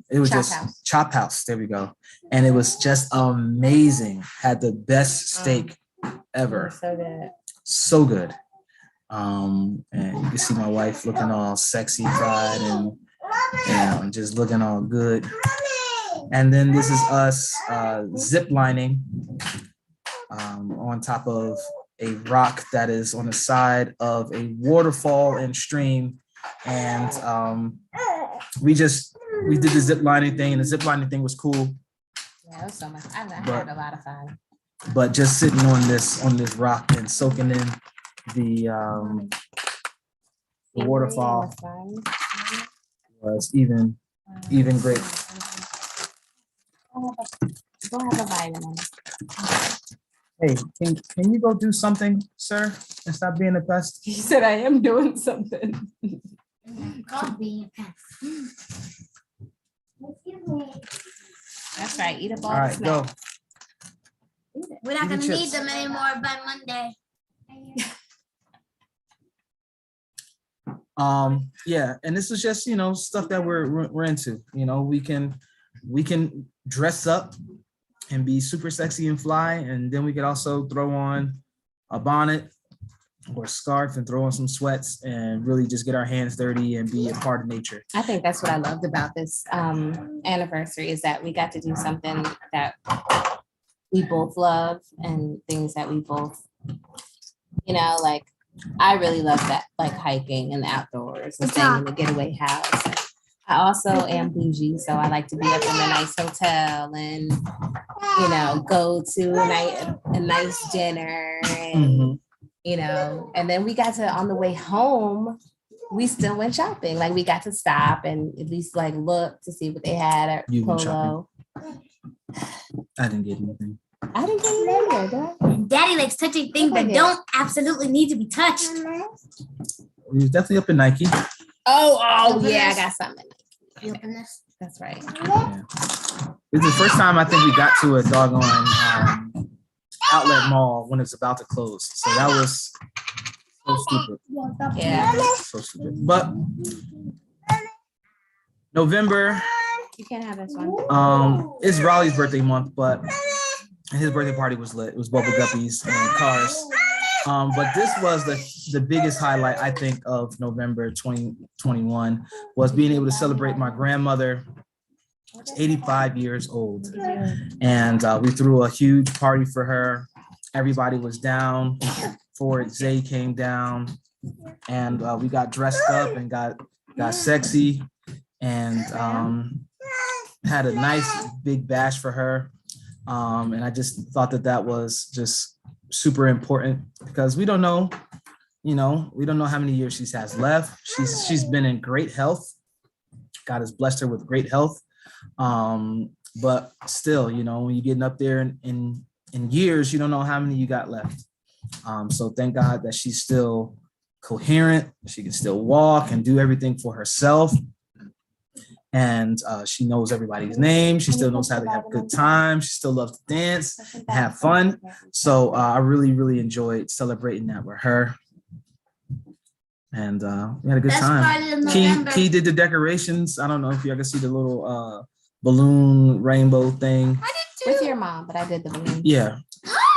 it was Chop just House. Chop House. There we go. And it was just amazing. Had the best steak It ever. was so good. So good. And you can see my wife looking all sexy fried and just looking all good. And then this is us zip lining on top of a rock that is on the side of a waterfall and stream. And we did the zip lining thing, and the zip lining thing was cool. Yeah, it was so much. I But- had a lot of fun. But just sitting on this rock and soaking in the waterfall Was fun. was even great. Go have a vitamin. Hey, can you go do something, sir, and stop being a pest? He said, I am doing something. Called being a pest. Excuse me. That's right. Eat a ball All of right, go. snack. We're not Eat the gonna need chips. them anymore by Monday. Yeah, and this is just stuff that we're into. We can dress up and be super sexy and fly, and then we could also throw on a bonnet or a scarf and throw on some sweats and really just get our hands dirty and be a part of nature. I think that's what I loved about this anniversary is that we got to do something that we both love and things that we both, like I really love that, like hiking and the outdoors and staying in the getaway house. I also am bougie, so I like to be up in a nice hotel and, go to a nice dinner and, and then we got to, on the way home, we still went shopping. Like we got to stop and at least like look to see what they had at You went Polo. I didn't get anything. I didn't get it either, did I? Daddy likes touching things that Okay. don't absolutely need to be touched. He was definitely up in Nike. Oh, yeah, I got something. You open this? That's right. Yeah. This is the first time I think we got to a doggone outlet mall when it's about to close. So that was so stupid. Yeah. So stupid. But November, You can't have this one. it's Raleigh's birthday month, but his birthday party was lit. It was bubble guppies and cars. But this was the biggest highlight, I think, of November 2021 was being able to celebrate my grandmother. She's 85 years old. And we threw a huge party for her. Everybody was down for it. Zay came down and we got dressed up and got sexy and had a nice big bash for her. And I just thought that was just super important because we don't know, we don't know how many years she has left. She's been in great health. God has blessed her with great health. But still, when you're getting up there in years, you don't know how many you got left. So thank God that she's still coherent. She can still walk and do everything for herself. And she knows everybody's name. She still knows how to have a good time. She still loves to dance and have fun. So I really, really enjoyed celebrating that with her. And we had a good time. Key did the decorations. I don't know if you can see the little balloon rainbow thing. With your mom, but I did the balloon. Yeah,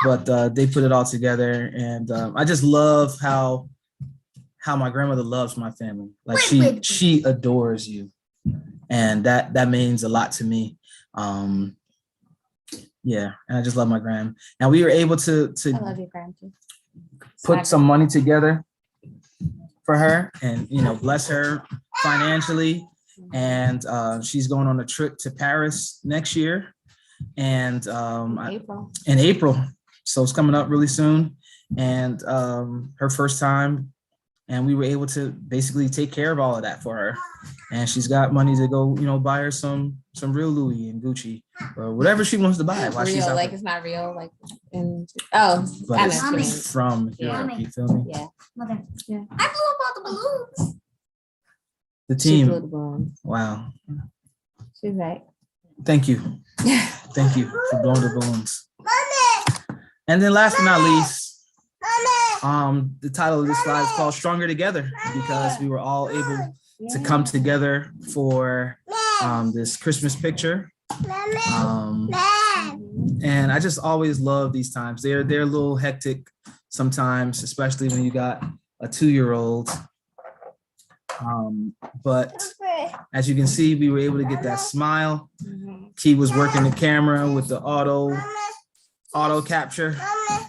but they put it all together. And I just love how my grandmother loves my family. Like she adores you. And that means a lot to me. Yeah, and I just love my grand. And we were able to I love your grand too. Put some money together for her and bless her financially. And she's going on a trip to Paris next year. And in April. So it's coming up really soon. And her first time. And we were able to basically take care of all of that for her. And she's got money to go, buy her some real Louis and Gucci or whatever she wants to buy. While real, she's out like there. It's not real, like But I it's know. from here, you feel me? Yeah. Mother. Yeah. I blew up all the balloons. The She blew team. the balloons. Wow. She's right. Thank you. Thank you for blowing the balloons. And then last but not least, the title of this slide is called Stronger Together because we were all able to come together for this Christmas picture. And I just always love these times. They're a little hectic sometimes, especially when you got a 2-year-old. But as you can see, we were able to get that smile. Key was working the camera with the auto capture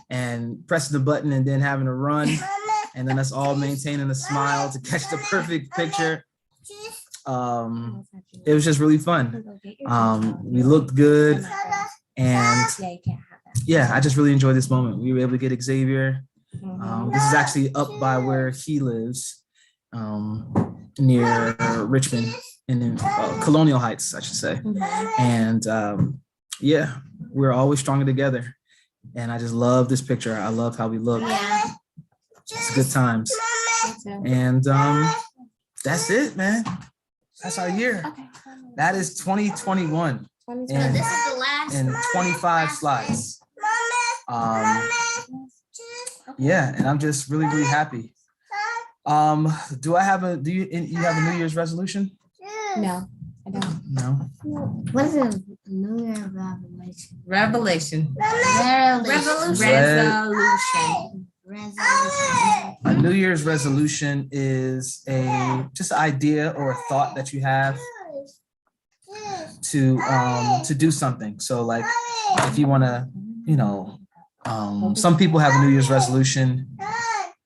and pressing the button and then having to run. And then us all maintaining a smile to catch the perfect picture. It was just really fun. We looked good. And yeah, I just really enjoyed this moment. We were able to get Xavier. This is actually up by where he lives, near Richmond in Colonial Heights, I should say. And yeah, we're always stronger together. And I just love this picture. I love how we look. Yeah. It's good times. And that's it, man. That's our year. That is 2021. So this is the last. And 25 slides. Yeah, and I'm just really, really happy. Do you have a New Year's resolution? No, I don't. No. What is a New Year revelation? Resolution. A New Year's resolution is just an idea or a thought that you have to do something. So like if you want to, some people have a New Year's resolution.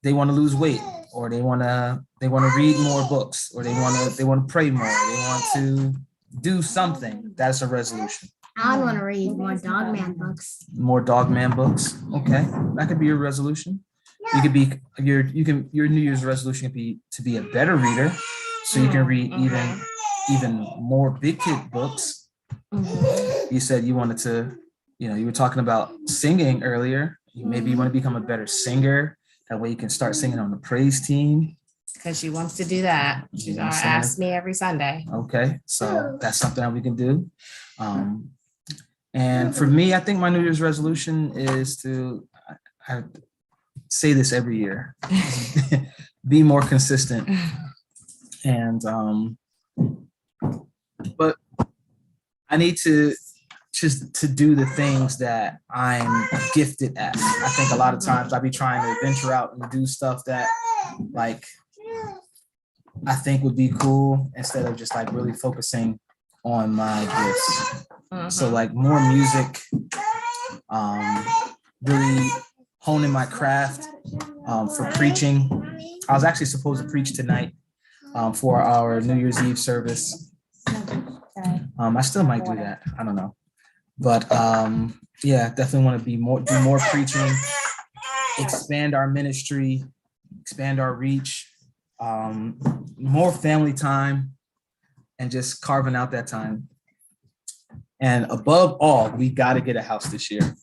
They want to lose weight, or they want to read more books, or they want to pray more. They want to do something. That's a resolution. I want to read more Dogman books. More Dogman books. Okay, that could be your resolution. You could be your New Year's resolution could be to be a better reader, so you can read even more big kid books. You said you wanted to, you were talking about singing earlier. Maybe you want to become a better singer. That way you can start singing on the praise team. Because she wants to do that. She asks me every Sunday. Okay, so that's something that we can do. And for me, I think my New Year's resolution is to, I say this every year, be more consistent. And, but I need to just to do the things that I'm gifted at. I think a lot of times I be trying to venture out and do stuff that like I think would be cool instead of just like really focusing on my gifts. So like more music, really honing my craft for preaching. I was actually supposed to preach tonight for our New Year's Eve service. I still might do that. I don't know. But yeah, definitely want to do more preaching, expand our ministry, expand our reach, more family time, and just carving out that time. And above all, we got to get a house this year.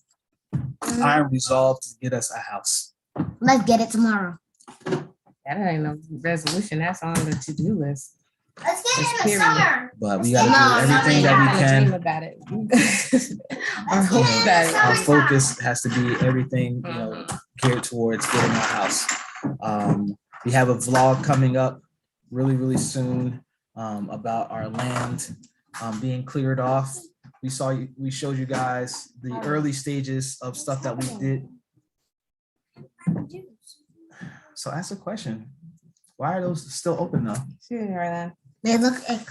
I am resolved to get us a house. Let's get it tomorrow. That ain't no resolution. That's on the to-do list. Let's get It's it in the period. summer. But we got to do everything that we Dream can. about it. Or hope about it. Our focus has to be everything, geared towards getting our house. We have a vlog coming up really, really soon about our land being cleared off. We showed you guys the early stages of stuff that we did. So ask a question. Why are those still open though? They look like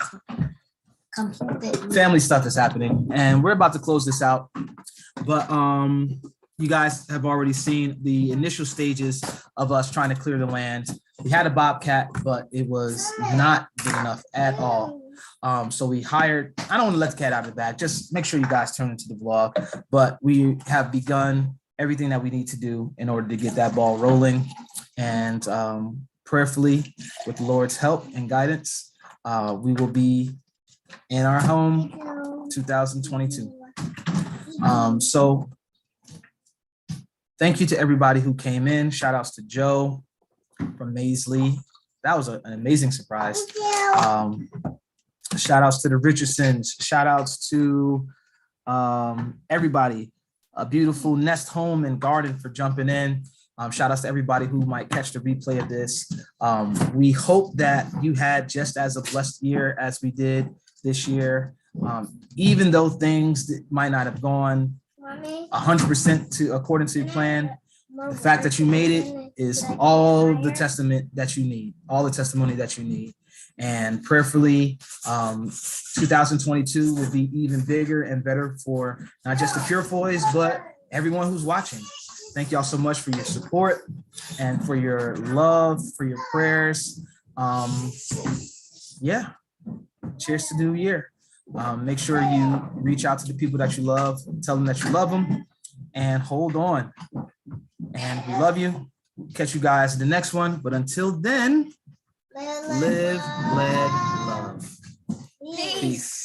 completed. Family stuff is happening, and we're about to close this out. But you guys have already seen the initial stages of us trying to clear the land. We had a bobcat, but it was not big enough at all. So we hired, I don't want to let the cat out of the bag, just make sure you guys turn into the vlog, but we have begun everything that we need to do in order to get that ball rolling. And prayerfully, with the Lord's help and guidance, we will be in our home 2022. So thank you to everybody who came in. Shout outs to Joe from Maisley. That was an amazing surprise. Shout outs to the Richardsons. Shout outs to everybody. A beautiful Nest Home and Garden for jumping in. Shout outs to everybody who might catch the replay of this. We hope that you had just as a blessed year as we did this year. Even though things might not have gone 100% according to your plan, the fact that you made it is all the testament that you need, all the testimony that you need. And prayerfully, 2022 will be even bigger and better for not just the Purefoys, but everyone who's watching. Thank y'all so much for your support and for your love, for your prayers. Yeah, cheers to the new year. Make sure you reach out to the people that you love, tell them that you love them, and hold on. And we love you. Catch you guys in the next one. But until then, live, let, love. Peace.